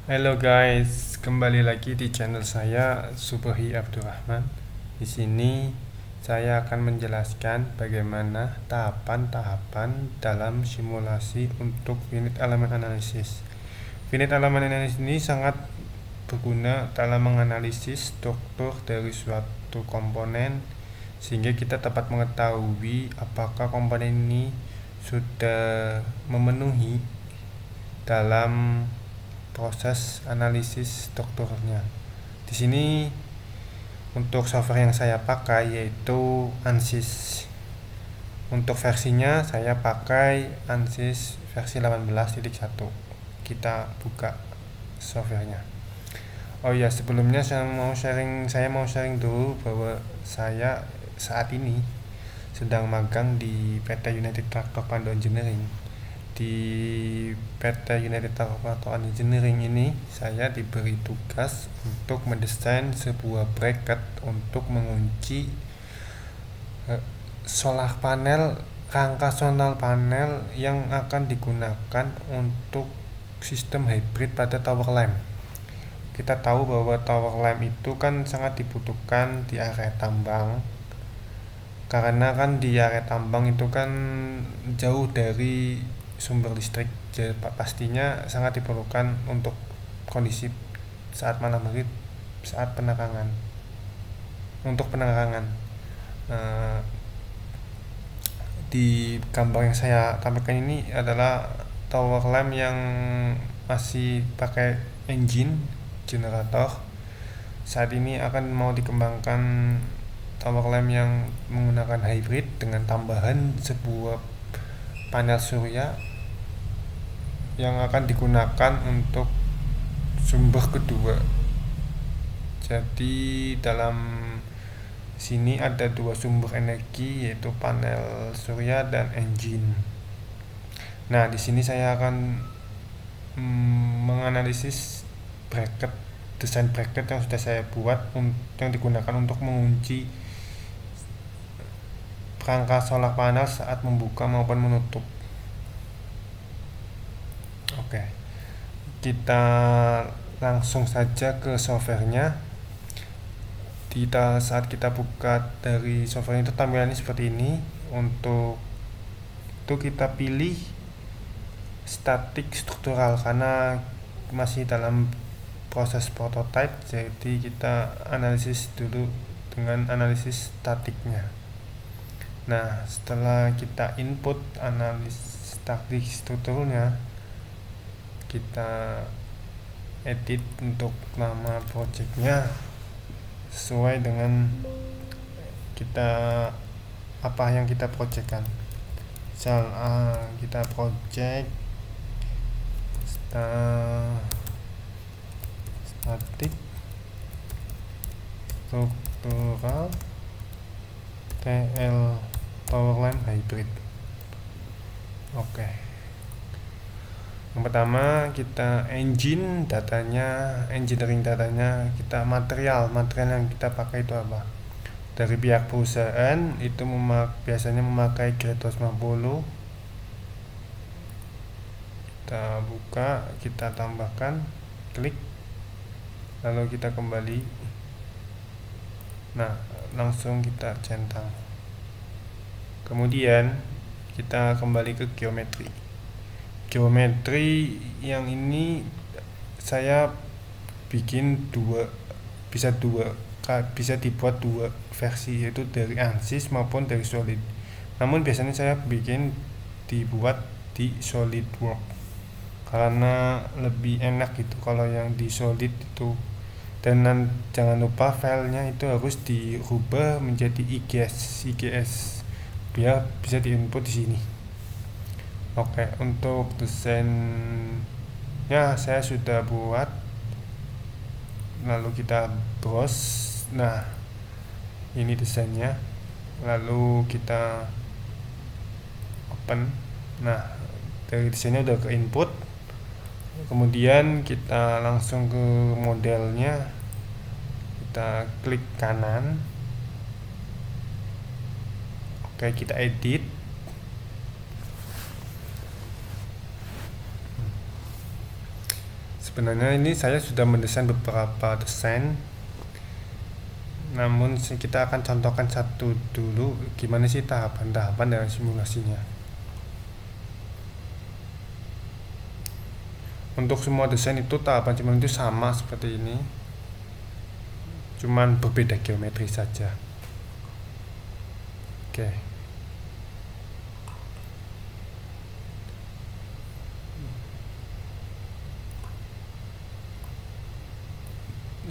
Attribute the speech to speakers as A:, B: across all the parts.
A: Halo guys, kembali lagi di channel saya Subhi Abdurrahman. Di sini saya akan menjelaskan bagaimana tahapan-tahapan dalam simulasi untuk finite element analysis. Finite element analysis ini sangat berguna dalam menganalisis struktur dari suatu komponen sehingga kita dapat mengetahui apakah komponen ini sudah memenuhi dalam proses analisis strukturnya. Di sini untuk software yang saya pakai yaitu ANSYS. Untuk versinya saya pakai ANSYS versi 18.1. Kita buka softwarenya. Oh ya, sebelumnya saya mau sharing dulu bahwa saya saat ini sedang magang di PT United Tractor Pando Engineering. Di PT United Tractor Engineering ini saya diberi tugas untuk mendesain sebuah bracket untuk mengunci solar panel, rangka solar panel yang akan digunakan untuk sistem hybrid pada tower lamp. Kita tahu bahwa tower lamp itu kan sangat dibutuhkan di area tambang, karena kan di area tambang itu kan jauh dari sumber listrik, jadi pastinya sangat diperlukan untuk kondisi saat malam hari, saat penerangan. Untuk penerangan, eh, di gambar yang saya tampilkan ini adalah tower lamp yang masih pakai engine generator. Saat ini akan mau dikembangkan tower lamp yang menggunakan hybrid dengan tambahan sebuah panel surya yang akan digunakan untuk sumber kedua. Jadi dalam sini ada dua sumber energi yaitu panel surya dan engine. Nah, di sini saya akan menganalisis bracket, desain bracket yang sudah saya buat yang digunakan untuk mengunci perangkat solar panel saat membuka maupun menutup. Oke, kita langsung saja ke softwarenya. Saat kita buka dari software itu tampilannya seperti ini. Untuk itu kita pilih static struktural karena masih dalam proses prototype, jadi kita analisis dulu dengan analisis statiknya. Nah, setelah kita input analisis statik strukturnya, kita edit untuk nama projectnya sesuai dengan kita apa yang kita projectkan. Misal kita project static struktural TL tower lamp hybrid. Oke. Yang pertama kita engineering datanya, kita material yang kita pakai itu apa. Dari pihak perusahaan itu biasanya memakai grade 250. Kita buka, kita tambahkan, klik, lalu kita kembali. Nah, langsung kita centang. Kemudian kita kembali ke geometri yang ini saya bikin bisa dibuat dua versi, yaitu dari ANSYS maupun dari Solid. Namun biasanya saya dibuat di SolidWorks karena lebih enak gitu kalau yang di Solid itu. Dan jangan lupa filenya itu harus dirubah menjadi IGS biar bisa diinput di sini. Oke, untuk desainnya saya sudah buat. Lalu kita browse. Nah, ini desainnya. Lalu kita open. Nah, dari desainnya udah ke input. Kemudian kita langsung ke modelnya. Kita klik kanan. Oke, kita edit. Sebenarnya ini saya sudah mendesain beberapa desain, namun kita akan contohkan satu dulu gimana sih tahapan-tahapan dalam simulasinya. Untuk semua desain itu tahapan simulasi itu sama seperti ini, cuman berbeda geometri saja. Oke.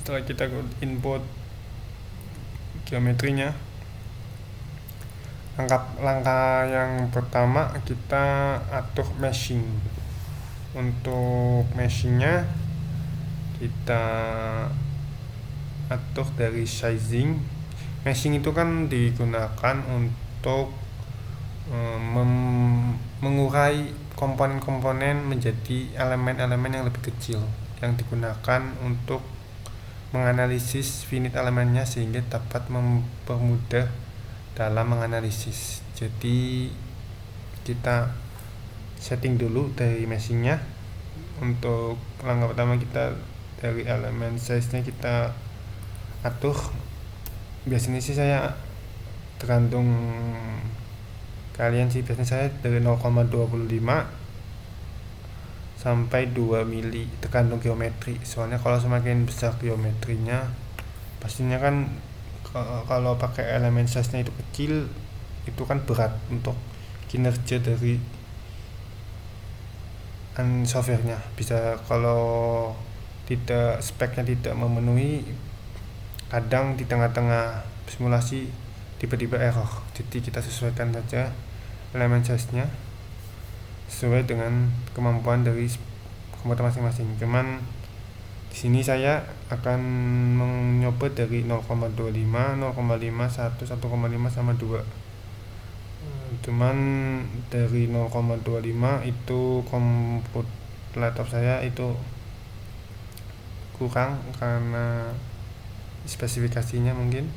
A: Setelah kita input geometrinya, langkah yang pertama kita atur meshing. Untuk meshingnya kita atur dari sizing. Meshing itu kan digunakan untuk mengurai komponen-komponen menjadi elemen-elemen yang lebih kecil yang digunakan untuk menganalisis finite elemennya sehingga dapat mempermudah dalam menganalisis. Jadi kita setting dulu dari meshingnya. Untuk langkah pertama kita dari elemen size nya kita atur. Biasanya sih saya tergantung kalian sih, biasanya saya dari 0,25 sampai 2 mili tergantung geometri. Soalnya kalau semakin besar geometrinya pastinya kan kalau pakai elemen size nya itu kecil, itu kan berat untuk kinerja dari softwarenya. Bisa kalau tidak speknya tidak memenuhi, kadang di tengah-tengah simulasi tiba-tiba error. Jadi kita sesuaikan saja elemen size-nya sesuai dengan kemampuan dari komputer masing-masing. Cuman di sini saya akan mencoba dari 0,25, 0,5, 1, 1,5 sama 2. Cuman dari 0,25 itu laptop saya itu kurang karena spesifikasinya mungkin.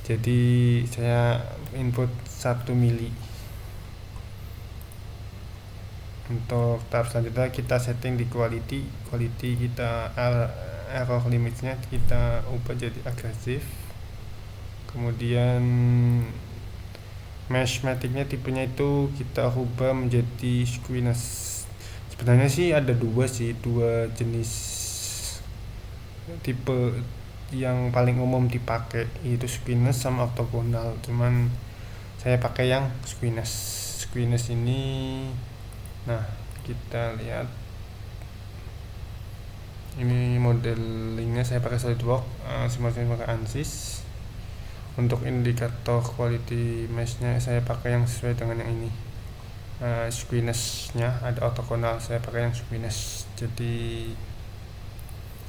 A: Jadi saya input 1 mili. Untuk tahap selanjutnya kita setting di quality kita error limitnya kita ubah jadi agresif. Kemudian mesh matic-nya tipenya itu kita ubah menjadi squeeze. Sebenarnya sih ada dua jenis tipe yang paling umum dipakai, itu squeeze sama orthogonal. Cuman saya pakai yang squeeze ini. Nah, kita lihat ini modelingnya saya pakai SolidWorks, simulasi pakai ANSYS. Untuk indikator quality mesh-nya saya pakai yang sesuai dengan yang ini. Squeeze-nya ada orthogonal, saya pakai yang squeeze. Jadi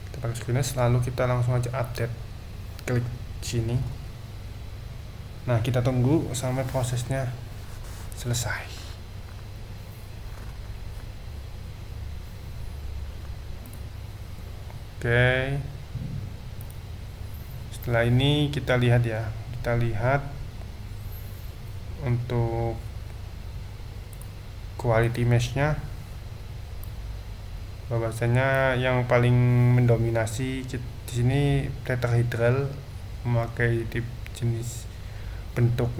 A: kita pakai squeeze, lalu kita langsung aja update, klik sini. Nah, kita tunggu sampai prosesnya selesai. Oke. Setelah ini kita lihat untuk quality mesh-nya, bahwasanya yang paling mendominasi di sini tetrahedral, memakai tip jenis bentuk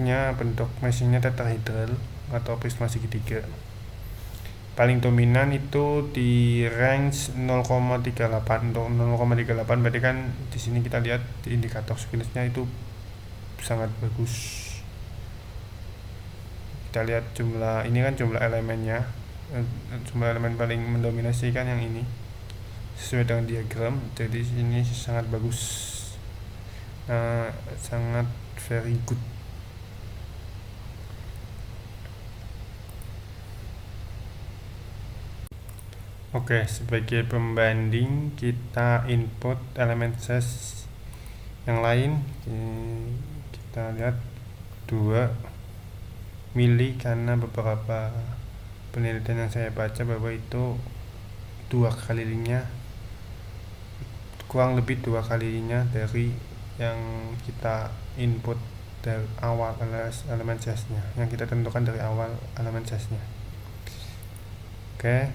A: meshingnya tetrahedral atau prisma segitiga. Paling dominan itu di range 0,38. Untuk 0,38 berarti kan di sini kita lihat di indikator squeeze-nya itu sangat bagus. Kita lihat jumlah elemennya. Jumlah elemen paling mendominasi kan yang ini sesuai dengan diagram. Jadi ini sangat bagus. Sangat very good. Oke, sebagai pembanding kita input elemen size yang lain. Kita lihat 2 mili karena beberapa penelitian yang saya baca bahwa itu 2 kalinya, kurang lebih 2 kalinya dari yang kita input dari awal elemen size-nya, yang kita tentukan dari awal elemen size-nya. Oke,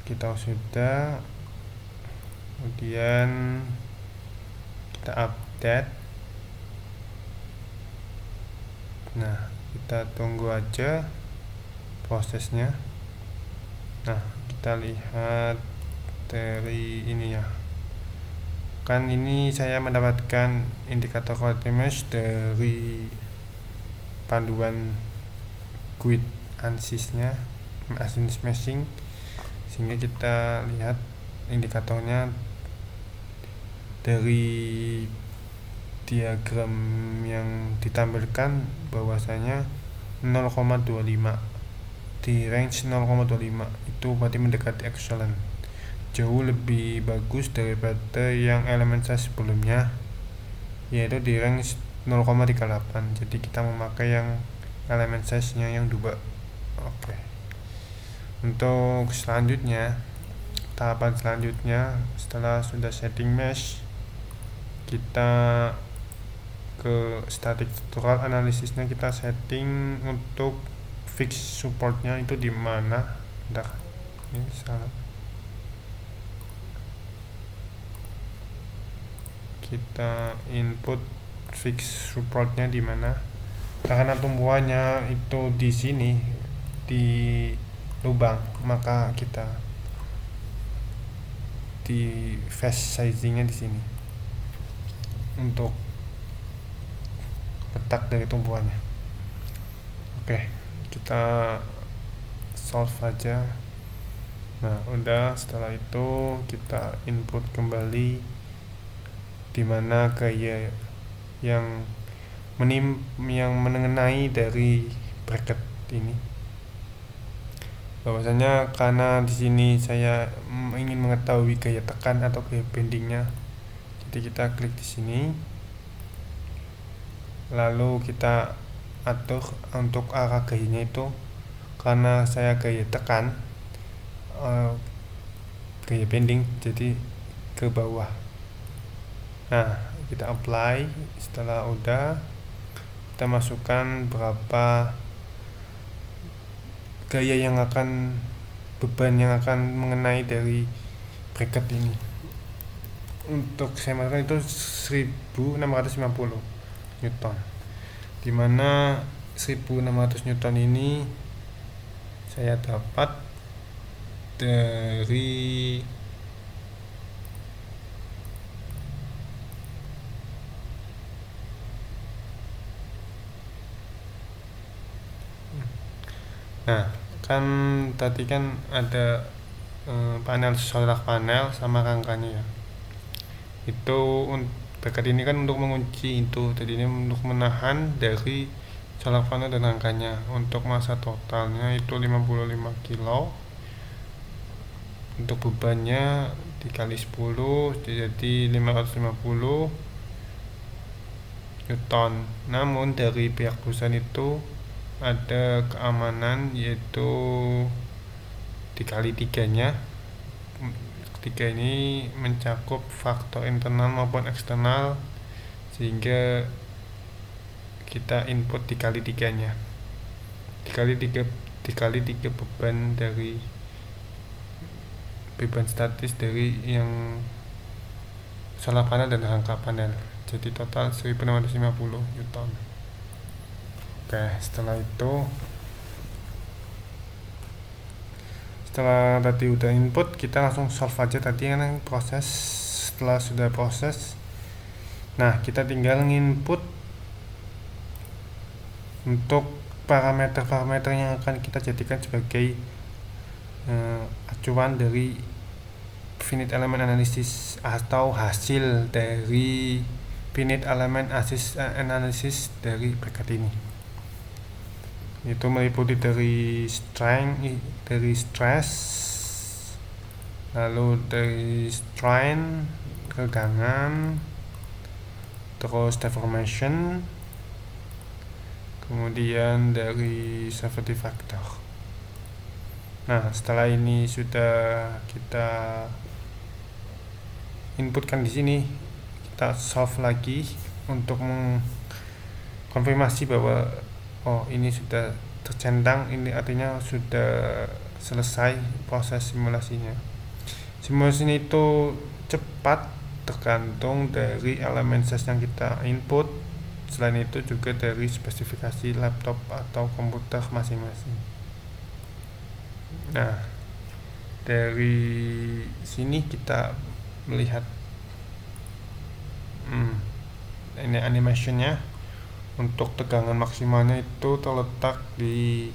A: kita sudah kemudian kita update. Nah, kita tunggu aja prosesnya. Nah, kita lihat dari ini ya, kan ini saya mendapatkan indikator quality mesh dari panduan guide ANSYS-nya, ANSYS meshing, sehingga kita lihat indikatornya dari diagram yang ditampilkan bahwasanya 0,25, di range 0,25 itu berarti mendekati excellent, jauh lebih bagus daripada yang elemen size sebelumnya, yaitu di range 0,38. jadi kita memakai yang elemen size nya yang 2. Oke. Untuk selanjutnya, tahapan selanjutnya setelah sudah setting mesh, kita ke static structural analisisnya, kita setting untuk fix supportnya itu di mana. Bentar, ini salah. Kita input fix supportnya di mana, karena tumbuhannya itu di sini di lubang, maka kita di face sizingnya di sini untuk letak dari tumbuhannya. Oke, kita solve aja. Nah, udah, setelah itu kita input kembali dimana gaya yang mengenai dari bracket ini, bahwasanya karena di sini saya ingin mengetahui gaya tekan atau gaya bendingnya, jadi kita klik di sini, lalu kita atur untuk arah gayanya itu, karena saya gaya tekan, gaya bending, jadi ke bawah. Nah, kita apply. Setelah udah, kita masukkan berapa gaya yang akan, beban yang akan mengenai dari bracket ini. Untuk saya masukkan itu 1650 Newton, dimana 1600 Newton ini saya dapat dari kan tadi kan ada panel solar panel sama rangkanya ya. Itu bracket ini kan untuk mengunci itu, jadi ini untuk menahan dari solar panel dan rangkanya. Untuk massa totalnya itu 55 kilo. Untuk bebannya dikali 10 jadi 550 Newton. Namun dari pihak perusahaan itu ada keamanan, yaitu dikali 3-nya. 3 ini mencakup faktor internal maupun eksternal, sehingga kita input dikali 3-nya, dikali 3 beban dari beban statis dari yang solar panel dan rangka panel, jadi total 1650 Newton. Oke, setelah itu, setelah tadi udah input, kita langsung solve aja tadi kan proses. Setelah sudah proses, nah kita tinggal nginput untuk parameter-parameter yang akan kita jadikan sebagai acuan dari finite element analysis atau hasil dari finite element analysis dari bracket ini. Itu meliputi dari strength, dari stress, lalu dari strain, kegangan, terus deformation, kemudian dari severity factor. Nah, setelah ini sudah kita inputkan di sini, kita solve lagi untuk mengkonfirmasi bahwa ini sudah tercentang, ini artinya sudah selesai proses simulasinya. Simulasinya itu cepat tergantung dari elemen size yang kita input. Selain itu juga dari spesifikasi laptop atau komputer masing-masing. Nah, dari sini kita melihat ini animationnya. Untuk tegangan maksimalnya itu terletak di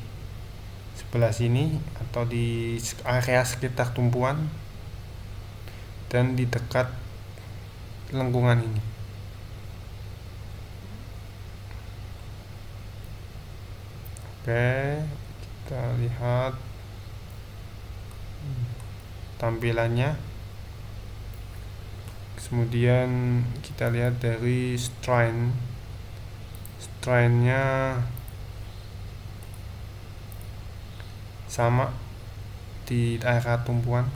A: sebelah sini atau di area sekitar tumpuan dan di dekat lengkungan ini. Oke, kita lihat tampilannya. Kemudian kita lihat dari strain-nya sama di area tumpuan.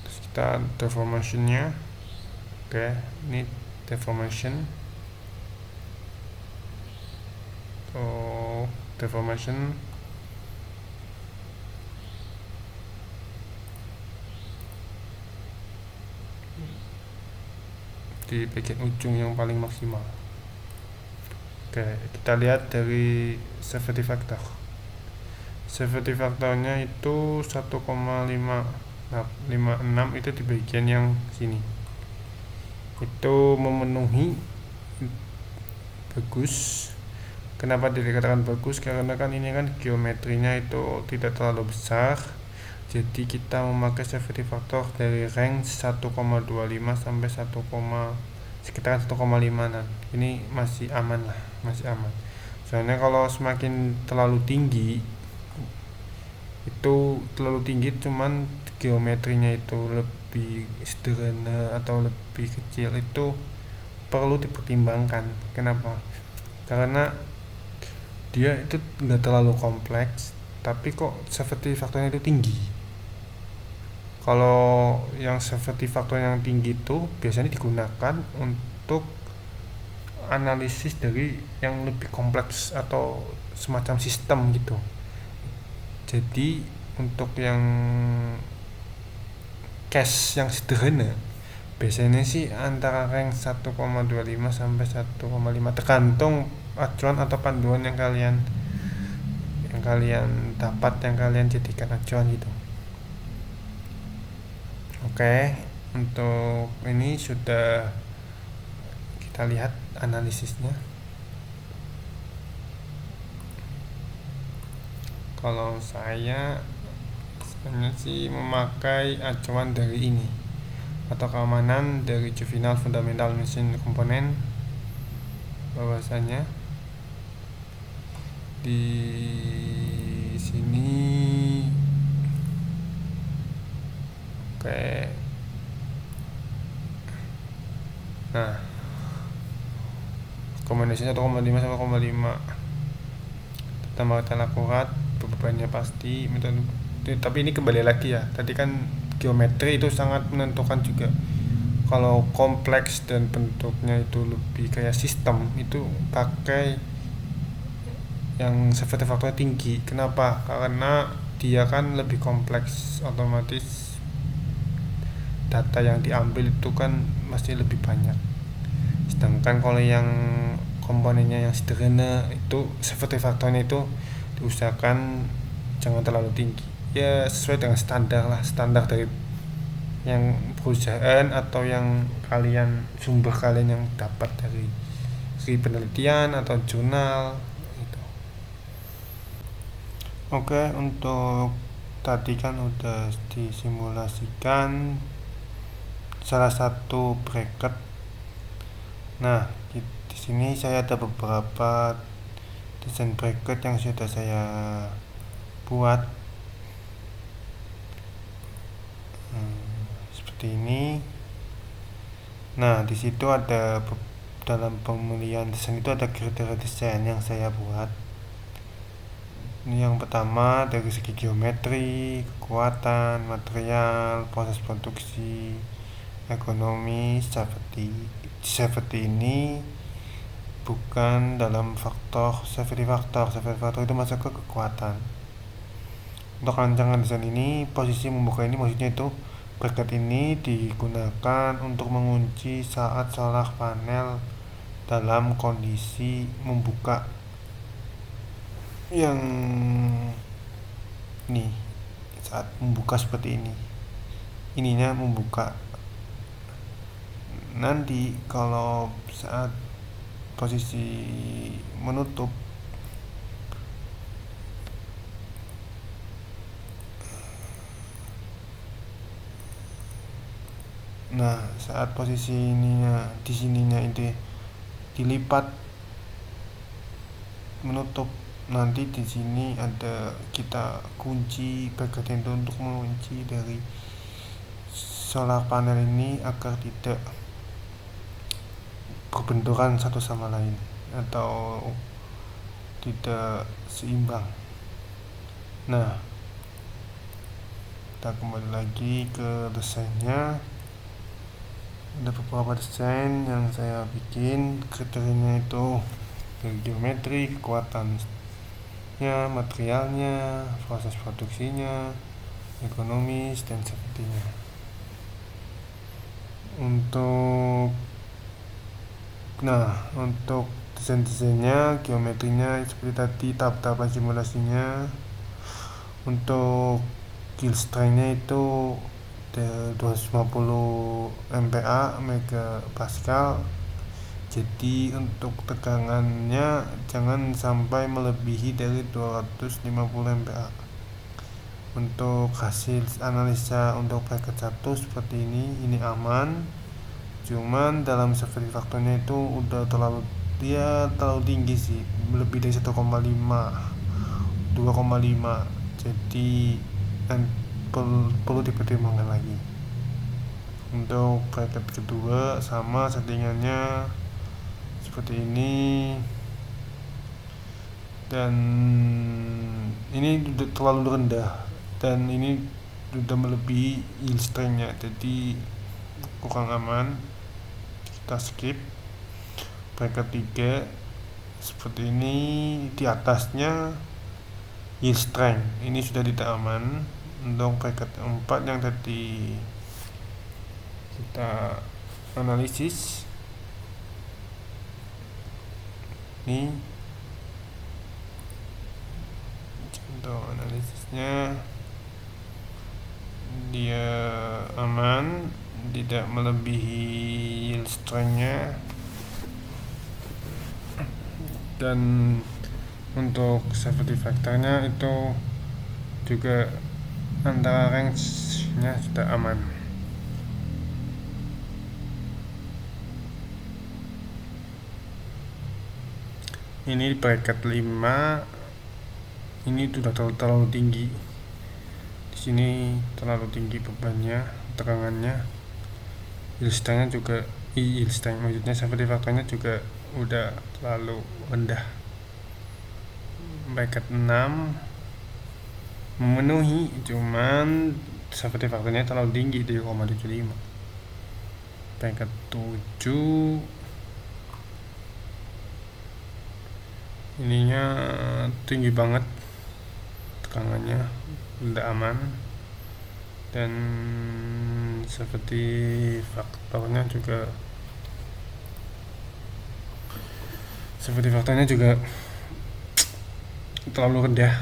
A: Terus kita deformation-nya. Oke, ini deformation. Deformation di bagian ujung yang paling maksimal. Oke, kita lihat dari severity factor. Severity factornya itu 1,56 itu di bagian yang sini. Itu memenuhi bagus. Kenapa dikatakan bagus? Karena kan ini kan geometrinya itu tidak terlalu besar. Jadi kita memakai severity factor dari range 1,25 sampai sekitar 1,5. Ini masih aman lah, masih aman. Soalnya kalau semakin terlalu tinggi cuman geometrinya itu lebih sederhana atau lebih kecil, itu perlu dipertimbangkan. Kenapa? Karena dia itu nggak terlalu kompleks, tapi kok severity factornya itu tinggi. Kalau yang severity factor yang tinggi itu biasanya digunakan untuk analisis dari yang lebih kompleks atau semacam sistem gitu. Jadi untuk yang case yang sederhana biasanya sih antara range 1,25 sampai 1,5 tergantung acuan atau panduan yang kalian dapat, yang kalian jadikan acuan gitu. Oke, untuk ini sudah kita lihat analisisnya. Kalau saya sebenarnya sih memakai acuan dari ini atau keamanan dari Juvenal Fundamental Machine Component, bahwasanya di sini kayak rekomendasinya 1,5 sampai 0,5 tambahkan akurat, bebannya pasti. Tapi ini kembali lagi ya, tadi kan geometri itu sangat menentukan juga. Kalau kompleks dan bentuknya itu lebih kayak sistem, itu pakai yang severity factor tinggi. Kenapa? Karena dia kan lebih kompleks, otomatis data yang diambil itu kan masih lebih banyak. Sedangkan kalau yang komponennya yang sederhana itu severity factornya itu diusahakan jangan terlalu tinggi. Ya sesuai dengan standar dari yang perusahaan atau yang sumber kalian yang dapat dari penelitian atau jurnal itu. Oke, untuk tadi kan udah disimulasikan salah satu bracket. Nah, di sini saya ada beberapa desain bracket yang sudah saya buat. Seperti ini. Nah, di situ ada dalam pemilihan desain itu ada kriteria desain yang saya buat. Ini yang pertama dari segi geometri, kekuatan, material, proses produksi, ekonomi, safety ini bukan dalam safety factor itu masuk ke kekuatan. Untuk rancangan desain ini, posisi membuka ini maksudnya itu bracket ini digunakan untuk mengunci saat solar panel dalam kondisi membuka yang nih, saat membuka seperti ini, ininya membuka. Nanti kalau saat posisi menutup, nah saat posisi ininya di sininya itu dilipat menutup, nanti di sini ada kita kunci bagian itu untuk mengunci dari solar panel ini agar tidak berbenturan satu sama lain atau tidak seimbang. Nah, kita kembali lagi ke desainnya. Ada beberapa desain yang saya bikin, kriterianya itu dari geometri, kekuatannya, materialnya, proses produksinya, ekonomis, dan sepertinya. Untuk desain-desainnya, geometrinya seperti tadi, tahap-tahapan simulasinya. Untuk yield strength-nya itu 250 MPa megapascal. Jadi untuk tegangannya jangan sampai melebihi dari 250 MPa. Untuk hasil analisa untuk bracket 1 seperti ini aman. Cuman dalam safety faktornya itu udah terlalu tinggi sih, lebih dari 1,5, 2,5. Jadi perlu dipertimbangkan lagi. Untuk bracket kedua sama settingannya seperti ini, dan ini udah terlalu rendah dan ini sudah melebihi yield strength-nya, jadi kurang aman, kita skip. Bracket 3 seperti ini, di atasnya yield strength, ini sudah tidak aman. Untuk bracket 4 yang tadi kita analisis, ini contoh analisisnya, dia aman, tidak melebihi yield strength-nya. Dan untuk safety factor-nya itu juga antara range-nya sudah aman. Ini bracket 5, ini sudah terlalu tinggi. Di sini terlalu tinggi bebannya, tegangannya. Yield strength maksudnya safety factor-nya juga udah terlalu rendah. Bracket 6 memenuhi, cuman safety factor-nya terlalu tinggi, 3,75. Bracket 7 ininya tinggi banget, tegangannya tidak aman, dan seperti faktornya juga terlalu rendah.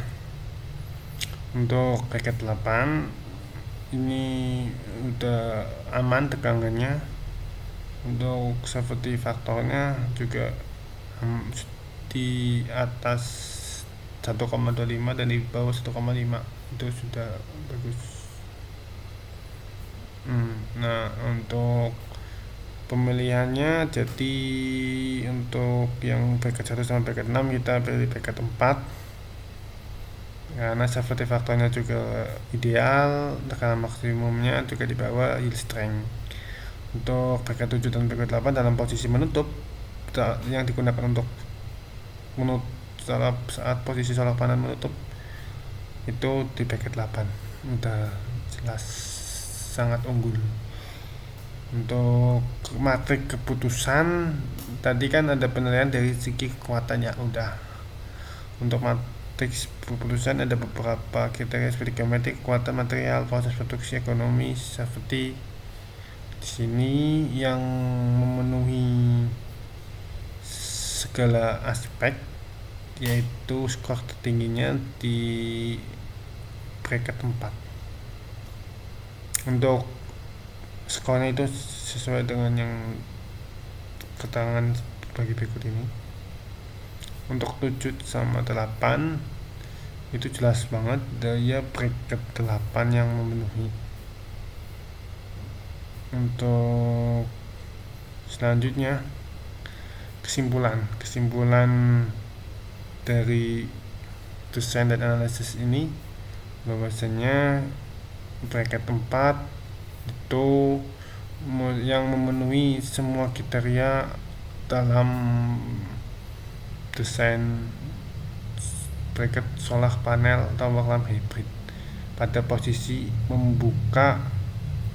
A: Untuk bracket 8 ini udah aman tegangannya. Untuk safety faktornya juga di atas 1,25 dan di bawah 1,5, itu sudah bagus. Nah, untuk pemilihannya, jadi untuk yang bracket 1 sampai bracket 6 kita pilih bracket 4 karena safety faktornya juga ideal, tekanan maksimumnya juga di bawah yield strength. Untuk bracket 7 dan bracket 8 dalam posisi menutup, yang digunakan untuk saat posisi solar panel menutup itu di bracket 8 udah jelas sangat unggul. Untuk matrik keputusan tadi kan ada penilaian dari segi kekuatannya udah. Untuk teks keputusan ada beberapa kriteria seperti geometri, kekuatan material, proses produksi, ekonomi, safety. Di sini yang memenuhi segala aspek yaitu skor tertingginya di bracket 4. Untuk skornya itu sesuai dengan yang keterangan bagi berikut ini. Untuk 7 sama 8 itu jelas banget dia bracket 8 yang memenuhi. Untuk selanjutnya kesimpulan dari desain dan analisis ini bahwasanya bracket 4 itu yang memenuhi semua kriteria dalam desain bracket solar panel tower lamp hybrid pada posisi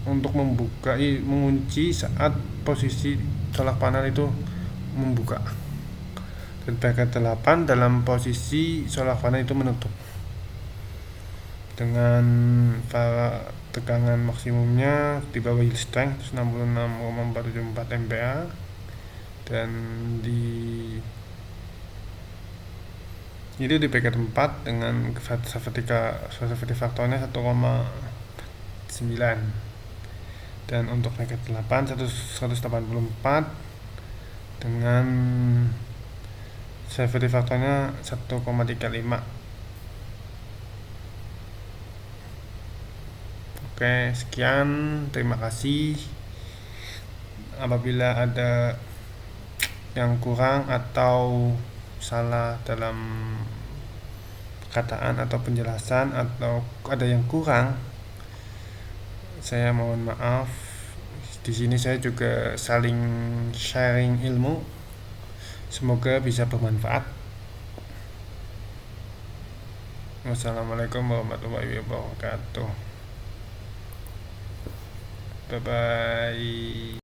A: mengunci saat posisi solar panel itu membuka, dan bracket 8 dalam posisi solar panel itu menutup dengan tegangan maksimumnya di bawah yield strength 66,474 MPa, dan itu di bracket 4 dengan safety faktornya 1,9, dan untuk bracket 8 184 dengan safety faktornya 1,35. Oke, sekian, terima kasih. Apabila ada yang kurang atau salah dalam perkataan atau penjelasan atau ada yang kurang, saya mohon maaf. Di sini saya juga saling sharing ilmu. Semoga bisa bermanfaat. Wassalamualaikum warahmatullahi wabarakatuh. Bye bye.